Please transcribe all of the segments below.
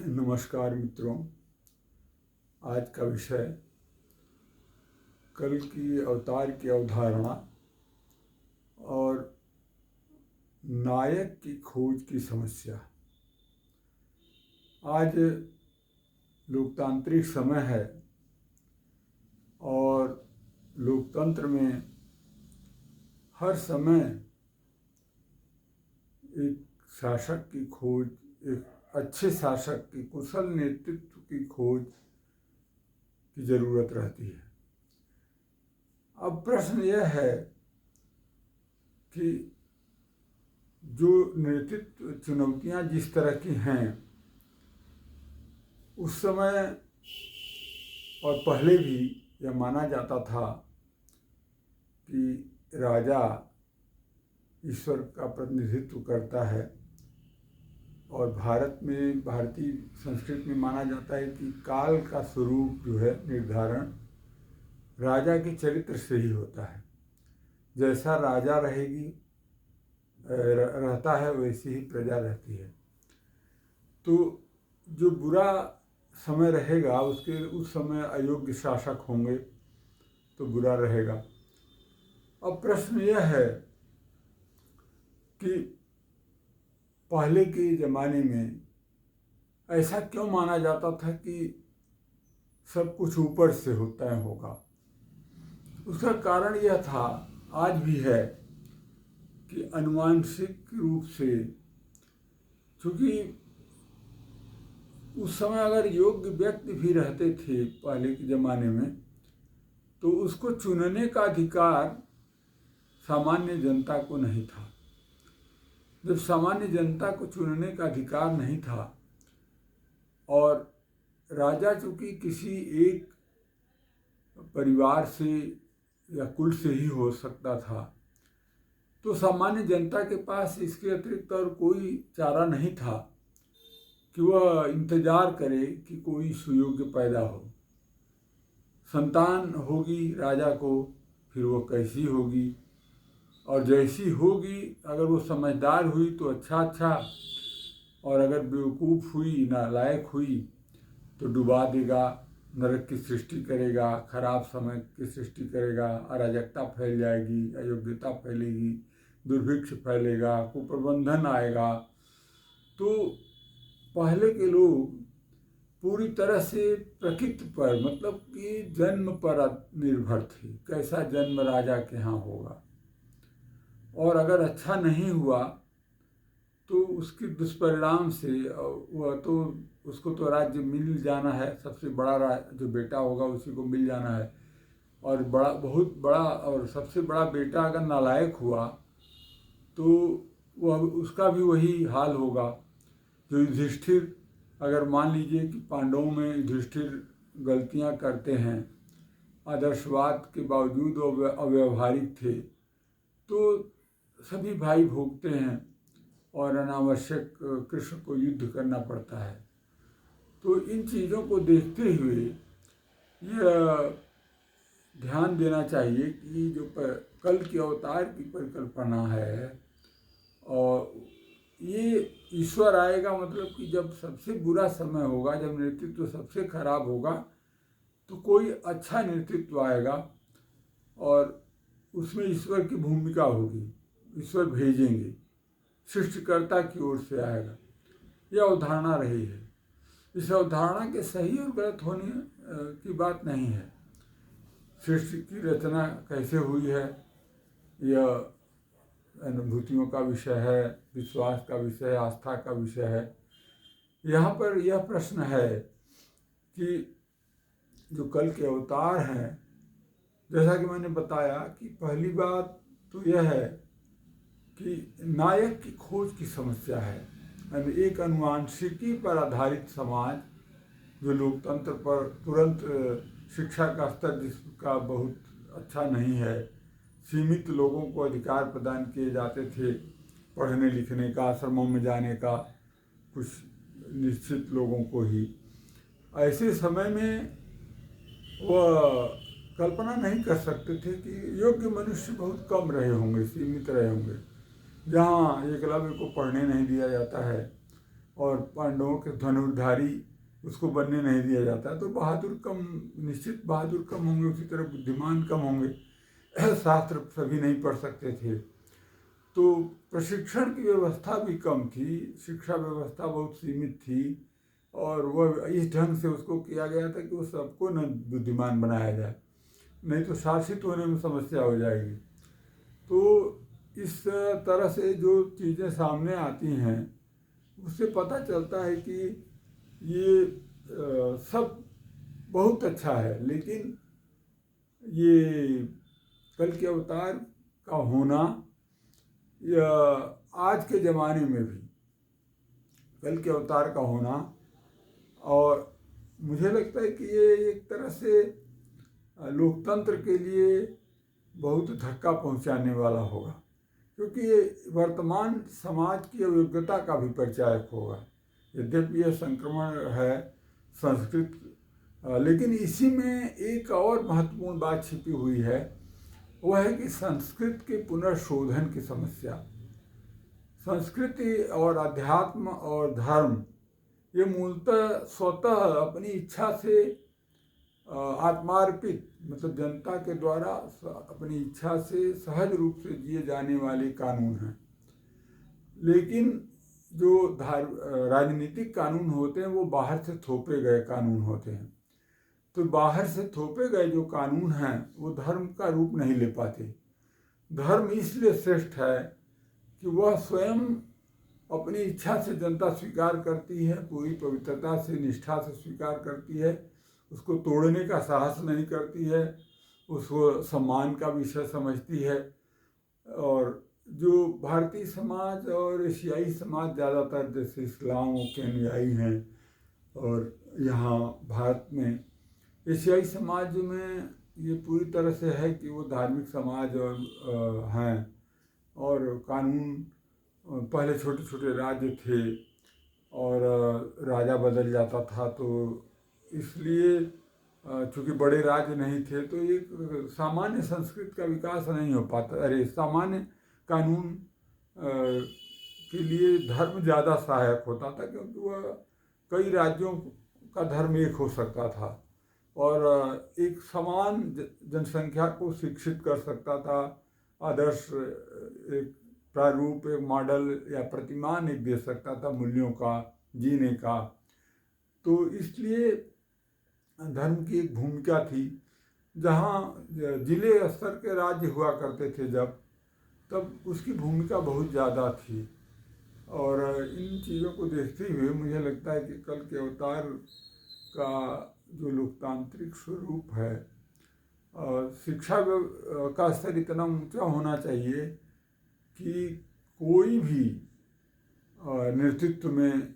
नमस्कार मित्रों। आज का विषय कल की अवतार की अवधारणा और नायक की खोज की समस्या। आज लोकतांत्रिक समय है और लोकतंत्र में हर समय एक शासक की खोज, एक अच्छे शासक की, कुशल नेतृत्व की खोज की ज़रूरत रहती है। अब प्रश्न यह है कि जो नेतृत्व चुनौतियां जिस तरह की हैं, उस समय और पहले भी यह माना जाता था कि राजा ईश्वर का प्रतिनिधित्व करता है और भारतीय संस्कृति में माना जाता है कि काल का स्वरूप जो है निर्धारण राजा के चरित्र से ही होता है। जैसा राजा रहता है वैसी ही प्रजा रहती है। तो जो बुरा समय रहेगा उस समय अयोग्य शासक होंगे तो बुरा रहेगा। अब प्रश्न यह है कि पहले के ज़माने में ऐसा क्यों माना जाता था कि सब कुछ ऊपर से होता होगा। उसका कारण यह था, आज भी है, कि आनुवंशिक रूप से, क्योंकि उस समय अगर योग्य व्यक्ति भी रहते थे पहले के ज़माने में, तो उसको चुनने का अधिकार सामान्य जनता को नहीं था। जब सामान्य जनता को चुनने का अधिकार नहीं था और राजा चूँकि किसी एक परिवार से या कुल से ही हो सकता था, तो सामान्य जनता के पास इसके अतिरिक्त और कोई चारा नहीं था कि वह इंतजार करे कि कोई सुयोग्य पैदा हो। संतान होगी राजा को, फिर वो कैसी होगी, और जैसी होगी अगर वो समझदार हुई तो अच्छा, और अगर बेवकूफ़ हुई, नालायक हुई तो डुबा देगा, नरक की सृष्टि करेगा, खराब समय की सृष्टि करेगा, अराजकता फैल जाएगी, अयोग्यता फैलेगी, दुर्भिक्ष फैलेगा, कुप्रबंधन आएगा। तो पहले के लोग पूरी तरह से प्रकृति पर, मतलब कि जन्म पर निर्भर थे, कैसा जन्म राजा के यहाँ होगा, और अगर अच्छा नहीं हुआ तो उसके दुष्परिणाम से वह तो उसको तो राज्य मिल जाना है, सबसे बड़ा जो बेटा होगा उसी को मिल जाना है, और बहुत बड़ा और सबसे बड़ा बेटा अगर नालायक हुआ तो वह उसका भी वही हाल होगा। जो युधिष्ठिर, अगर मान लीजिए कि पांडवों में युधिष्ठिर गलतियां करते हैं, आदर्शवाद के बावजूद वो अव्यवहारिक थे, तो सभी भाई भोगते हैं और अनावश्यक कृष्ण को युद्ध करना पड़ता है। तो इन चीज़ों को देखते हुए यह ध्यान देना चाहिए कि जो कल की अवतार की परिकल्पना है, और ये ईश्वर आएगा, मतलब कि जब सबसे बुरा समय होगा, जब नेतृत्व सबसे खराब होगा, तो कोई अच्छा नेतृत्व आएगा और उसमें ईश्वर की भूमिका होगी, ईश्वर भेजेंगे, सृष्टिकर्ता की ओर से आएगा। यह अवधारणा रही है। इस अवधारणा के सही और गलत होने की बात नहीं है। सृष्टि की रचना कैसे हुई है, यह अनुभूतियों का विषय है, विश्वास का विषय है, आस्था का विषय है। यहाँ पर यह प्रश्न है कि जो कल के अवतार हैं, जैसा कि मैंने बताया कि पहली बात तो यह है कि नायक की खोज की समस्या है। एक अनुवांशिकी पर आधारित समाज, जो लोकतंत्र पर तुरंत शिक्षा का स्तर जिसका बहुत अच्छा नहीं है, सीमित लोगों को अधिकार प्रदान किए जाते थे पढ़ने लिखने का, आश्रमों में जाने का, कुछ निश्चित लोगों को ही। ऐसे समय में वह कल्पना नहीं कर सकते थे कि योग्य मनुष्य बहुत कम रहे होंगे, सीमित रहे होंगे। जहाँ एकलव्य को पढ़ने नहीं दिया जाता है, और पांडवों के धनुर्धारी उसको बनने नहीं दिया जाता। तो बहादुर कम, निश्चित बहादुर कम होंगे, उसी तरह बुद्धिमान कम होंगे। शास्त्र सभी नहीं पढ़ सकते थे, तो प्रशिक्षण की व्यवस्था भी कम थी, शिक्षा व्यवस्था बहुत सीमित थी, और वह इस ढंग से उसको किया गया था कि वो सबको न बुद्धिमान बनाया जाए, नहीं तो शासित होने में समस्या हो जाएगी। तो इस तरह से जो चीज़ें सामने आती हैं उससे पता चलता है कि ये सब बहुत अच्छा है, लेकिन ये कल के अवतार का होना, या आज के ज़माने में भी कल के अवतार का होना, और मुझे लगता है कि ये एक तरह से लोकतंत्र के लिए बहुत धक्का पहुंचाने वाला होगा, क्योंकि ये वर्तमान समाज की अयोग्यता का भी परिचायक होगा। यद्यपि यह संक्रमण है संस्कृत, लेकिन इसी में एक और महत्वपूर्ण बात छिपी हुई है, वह है कि संस्कृत के पुनर्शोधन की समस्या। संस्कृति और अध्यात्म और धर्म ये मूलतः स्वतः अपनी इच्छा से आत्मार्पित, मतलब जनता के द्वारा अपनी इच्छा से सहज रूप से जिए जाने वाले कानून हैं। लेकिन जो राजनीतिक कानून होते हैं वो बाहर से थोपे गए कानून होते हैं। तो बाहर से थोपे गए जो कानून हैं वो धर्म का रूप नहीं ले पाते। धर्म इसलिए श्रेष्ठ है कि वह स्वयं अपनी इच्छा से जनता स्वीकार करती है, पूरी पवित्रता से, निष्ठा से स्वीकार करती है, उसको तोड़ने का साहस नहीं करती है, उसको सम्मान का विषय समझती है। और जो भारतीय समाज और एशियाई समाज ज़्यादातर जैसे इस्लाम के अनुयायी हैं, और यहाँ भारत में एशियाई समाज में ये पूरी तरह से है कि वो धार्मिक समाज और हैं, और कानून, पहले छोटे छोटे राज्य थे और राजा बदल जाता था, तो इसलिए चूँकि बड़े राज्य नहीं थे तो एक सामान्य संस्कृति का विकास नहीं हो पाता। अरे सामान्य कानून के लिए धर्म ज़्यादा सहायक होता था, क्योंकि वह कई राज्यों का धर्म एक हो सकता था और एक समान जनसंख्या को शिक्षित कर सकता था। आदर्श एक प्रारूप, एक मॉडल या प्रतिमान एक दे सकता था मूल्यों का, जीने का। तो इसलिए धर्म की एक भूमिका थी। जहाँ जिले स्तर के राज्य हुआ करते थे तब उसकी भूमिका बहुत ज़्यादा थी। और इन चीज़ों को देखते हुए मुझे लगता है कि कल के अवतार का जो लोकतांत्रिक स्वरूप है, शिक्षा का स्तर इतना ऊंचा होना चाहिए कि कोई भी नेतृत्व में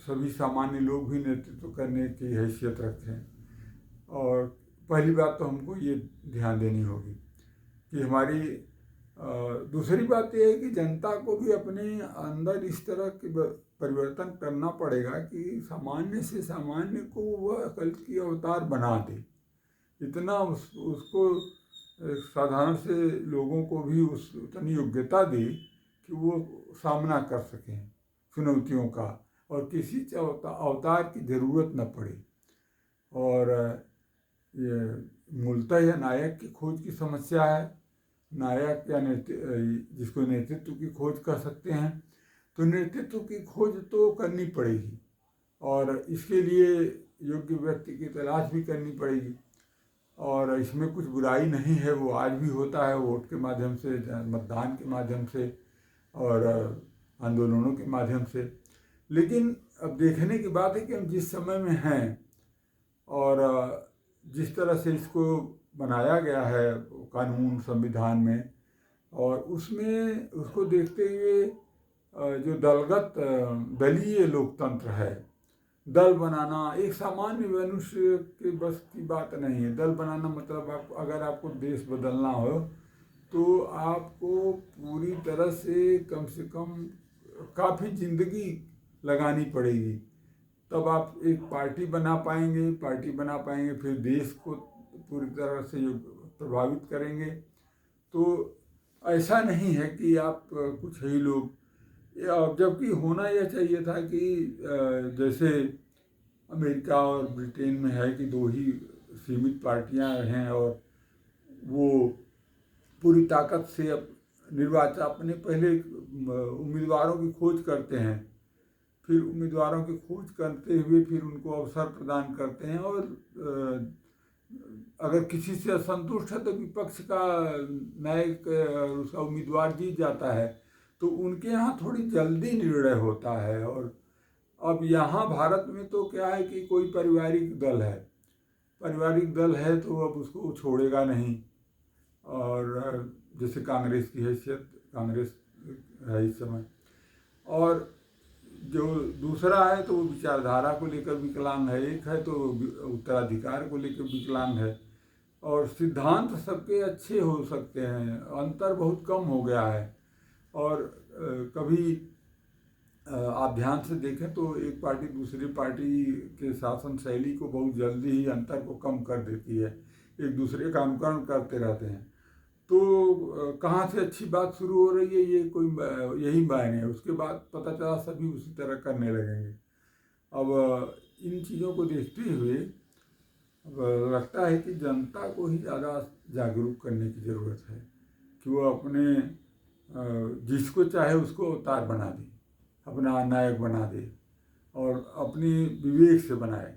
सभी सामान्य लोग भी नेतृत्व करने की हैसियत रखें। और पहली बात तो हमको ये ध्यान देनी होगी कि हमारी दूसरी बात यह है कि जनता को भी अपने अंदर इस तरह के परिवर्तन करना पड़ेगा कि सामान्य से सामान्य को वह कल की अवतार बना दे। इतना उसको साधारण से लोगों को भी उतनी योग्यता दे कि वो सामना कर सकें चुनौतियों का, और किसी अवतार की ज़रूरत न पड़े। और ये मूलतः यह नायक की खोज की समस्या है। नायक या जिसको नेतृत्व की खोज कर सकते हैं, तो नेतृत्व की खोज तो करनी पड़ेगी और इसके लिए योग्य व्यक्ति की तलाश भी करनी पड़ेगी। और इसमें कुछ बुराई नहीं है, वो आज भी होता है, वोट के माध्यम से, मतदान के माध्यम से और आंदोलनों के माध्यम से। लेकिन अब देखने की बात है कि हम जिस समय में हैं और जिस तरह से इसको बनाया गया है कानून संविधान में, और उसमें उसको देखते हुए जो दलीय लोकतंत्र है, दल बनाना एक सामान्य मनुष्य के बस की बात नहीं है। दल बनाना मतलब अगर आपको देश बदलना हो तो आपको पूरी तरह से कम काफ़ी ज़िंदगी लगानी पड़ेगी, तब आप एक पार्टी बना पाएंगे, फिर देश को पूरी तरह से प्रभावित करेंगे। तो ऐसा नहीं है कि आप कुछ ही लोग जबकि होना यह चाहिए था कि जैसे अमेरिका और ब्रिटेन में है कि दो ही सीमित पार्टियां हैं और वो पूरी ताकत से निर्वाचन अपने पहले उम्मीदवारों की खोज करते हैं, फिर उम्मीदवारों की खोज करते हुए फिर उनको अवसर प्रदान करते हैं और अगर किसी से असंतुष्ट है तो विपक्ष का नायक उसका उम्मीदवार जीत जाता है, तो उनके यहाँ थोड़ी जल्दी निर्णय होता है। और अब यहाँ भारत में तो क्या है कि कोई पारिवारिक दल है तो अब उसको छोड़ेगा नहीं। और जैसे कांग्रेस की हैसियत, कांग्रेस है इस समय, और जो दूसरा है तो वो विचारधारा को लेकर विकलांग है, एक है तो उत्तराधिकार को लेकर विकलांग है। और सिद्धांत सबके अच्छे हो सकते हैं, अंतर बहुत कम हो गया है। और कभी आप ध्यान से देखें तो एक पार्टी दूसरी पार्टी के शासन शैली को बहुत जल्दी ही अंतर को कम कर देती है, एक दूसरे का अनुकरण करते रहते हैं। तो कहाँ से अच्छी बात शुरू हो रही है ये कोई यही मायने है, उसके बाद पता चला सभी उसी तरह करने लगेंगे। अब इन चीज़ों को देखते हुए अब लगता है कि जनता को ही ज़्यादा जागरूक करने की ज़रूरत है कि वो अपने जिसको चाहे उसको अवतार बना दे, अपना नायक बना दे और अपनी विवेक से बनाए,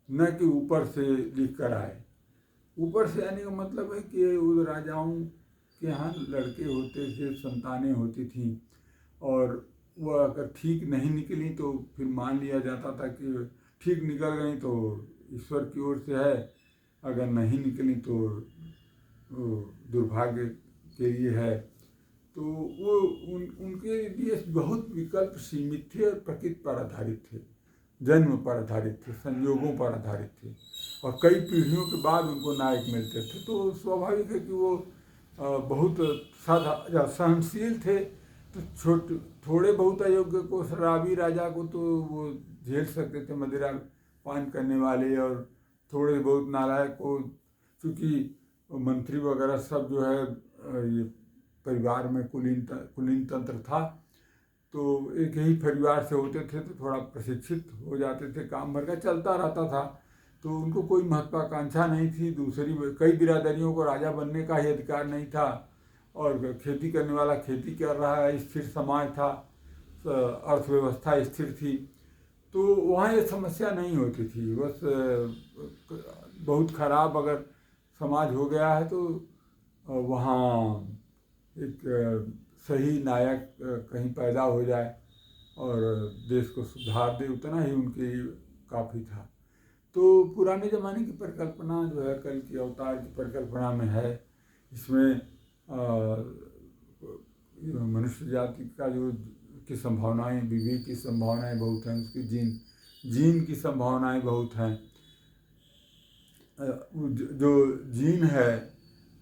न कि ऊपर से लिख कर आए। ऊपर से आने का मतलब है कि उस राजाओं के यहाँ लड़के होते थे, संतानें होती थीं, और वह अगर ठीक नहीं निकली तो फिर मान लिया जाता था कि ठीक निकल गई तो ईश्वर की ओर से है, अगर नहीं निकली तो दुर्भाग्य के लिए है। तो वो उनके लिए बहुत विकल्प सीमित थे और प्रकृति पर आधारित थे, जन्म पर आधारित थे, संयोगों पर आधारित थे, और कई पीढ़ियों के बाद उनको नायक मिलते थे। तो स्वाभाविक है कि वो बहुत सहनशील थे। तो थोड़े बहुत अयोग्य को, शराबी राजा को तो वो झेल सकते थे, मदिरा पान करने वाले, और थोड़े बहुत नालायक को, क्योंकि मंत्री वगैरह सब जो है ये परिवार में कुलीन तंत्र था, तो एक ही परिवार से होते थे तो थोड़ा प्रशिक्षित हो जाते थे, काम भर का चलता रहता था, तो उनको कोई महत्वाकांक्षा नहीं थी। दूसरी कई बिरादरियों को राजा बनने का ही अधिकार नहीं था, और खेती करने वाला खेती कर रहा है, स्थिर समाज था, अर्थव्यवस्था स्थिर थी, तो वहाँ ये समस्या नहीं होती थी। बस बहुत खराब अगर समाज हो गया है तो वहाँ एक सही नायक कहीं पैदा हो जाए और देश को सुधार दे, उतना ही उनके काफ़ी था। तो पुराने ज़माने की परिकल्पना जो है कल की अवतार की परिकल्पना में है। इसमें मनुष्य जाति का जो की संभावनाएं, विवेक की संभावनाएं बहुत हैं, उसकी जीन की संभावनाएं बहुत हैं। जो जीन है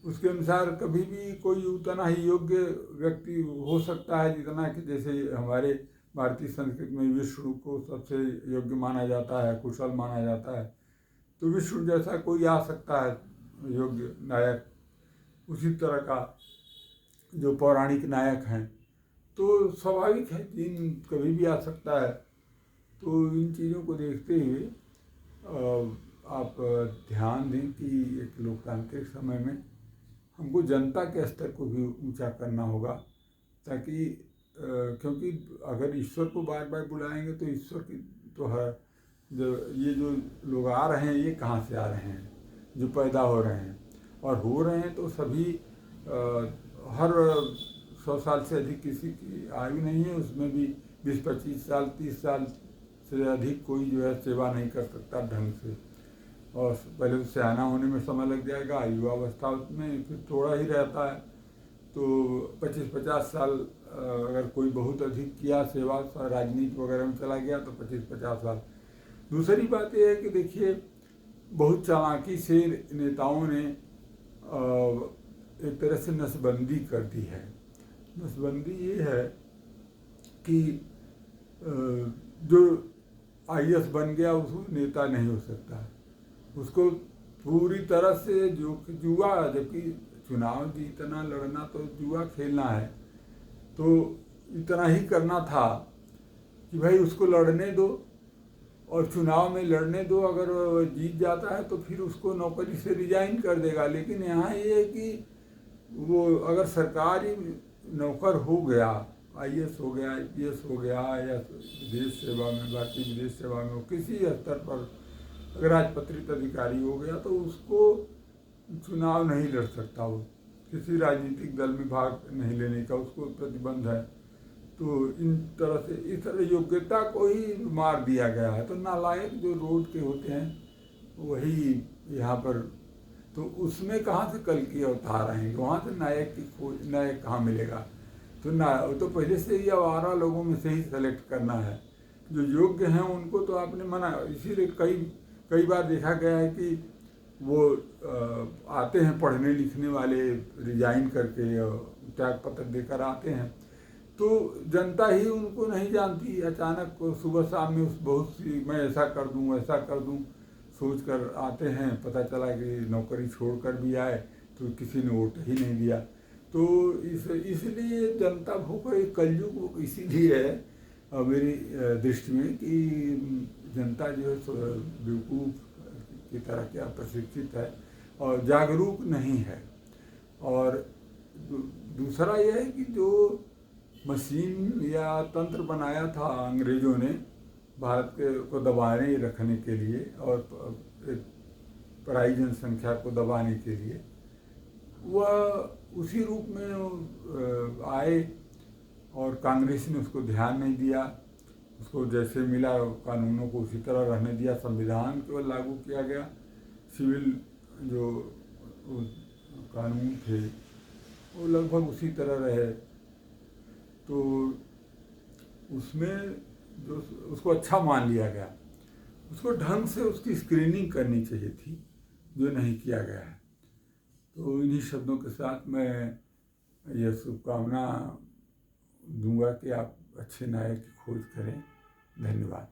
उसके अनुसार कभी भी कोई उतना ही योग्य व्यक्ति हो सकता है जितना कि जैसे हमारे भारतीय संस्कृति में विष्णु को सबसे योग्य माना जाता है, कुशल माना जाता है, तो विष्णु जैसा कोई आ सकता है योग्य नायक, उसी तरह का जो पौराणिक नायक हैं। तो स्वाभाविक है जीन कभी भी आ सकता है। तो इन चीज़ों को देखते हुए आप ध्यान दें कि एक लोकतांत्रिक समय में हमको जनता के स्तर को भी ऊंचा करना होगा, ताकि क्योंकि अगर ईश्वर को बार बार बुलाएंगे तो ईश्वर की तो है, जो लोग आ रहे हैं ये कहाँ से आ रहे हैं, जो पैदा हो रहे हैं और हो रहे हैं, तो सभी हर 100 साल से अधिक किसी की आयु नहीं है, उसमें भी 20-25 साल 30 साल से अधिक कोई जो है सेवा नहीं कर सकता ढंग से, और पहले तो सयाना होने में समय लग जाएगा, युवावस्था में फिर थोड़ा ही रहता है, तो 25-50 साल अगर कोई बहुत अधिक किया सेवा, राजनीति वगैरह में चला गया तो 25-50 साल। दूसरी बात यह है कि देखिए बहुत चालाकी से नेताओं ने एक तरह से नसबंदी कर दी है। नसबंदी ये है कि जो IAS बन गया उसको नेता नहीं हो सकता, उसको पूरी तरह से जो जुआ, जबकि चुनाव जीतना लड़ना तो जुआ खेलना है, तो इतना ही करना था कि भाई उसको लड़ने दो और चुनाव में लड़ने दो, अगर वो जीत जाता है तो फिर उसको नौकरी से रिजाइन कर देगा। लेकिन यहाँ ये है कि वो अगर सरकारी नौकर हो गया, आईएएस हो गया, आईपीएस हो गया, या विदेश सेवा में, भारतीय विदेश सेवा में, किसी स्तर पर अगर राजपत्रित अधिकारी हो गया तो उसको चुनाव नहीं लड़ सकता, वो किसी राजनीतिक दल में भाग नहीं लेने का उसको प्रतिबंध है। तो इन तरह से इस तरह योग्यता को ही मार दिया गया है। तो नालायक जो रोड के होते हैं वही यहाँ पर, तो उसमें कहाँ से कल की अवतार आएंगे, वहाँ से नायक की खोज, नायक कहाँ मिलेगा। तो ना, तो पहले से ही आवारा लोगों में से ही सेलेक्ट करना है, जो योग्य हैं उनको तो आपने मना। इसीलिए कई बार देखा गया है कि वो आते हैं पढ़ने लिखने वाले, रिजाइन करके त्याग पत्र देकर आते हैं, तो जनता ही उनको नहीं जानती। अचानक सुबह शाम में उस बहुत सी, मैं ऐसा कर दूं वैसा कर दूं सोच कर आते हैं, पता चला कि नौकरी छोड़कर भी आए तो किसी ने वोट ही नहीं दिया। तो इसलिए जनता भूख, कलयुग इसीलिए है मेरी दृष्टि में कि जनता जो है बेवकूफ़ की तरह क्या प्रशिक्षित है और जागरूक नहीं है। और दूसरा यह है कि जो मशीन या तंत्र बनाया था अंग्रेज़ों ने भारत को दबाने रखने के लिए और पराई जनसंख्या को दबाने के लिए, वह उसी रूप में आए और कांग्रेस ने उसको ध्यान नहीं दिया। उसको जैसे मिला कानूनों को उसी तरह रहने दिया, संविधान केवल लागू किया गया, सिविल जो कानून थे वो लगभग उसी तरह रहे। तो उसमें जो उसको अच्छा मान लिया गया, उसको ढंग से उसकी स्क्रीनिंग करनी चाहिए थी, जो नहीं किया गया है। तो इन्हीं शब्दों के साथ मैं यह शुभकामना दूंगा कि आप अच्छे नायक की खोज करें। धन्यवाद।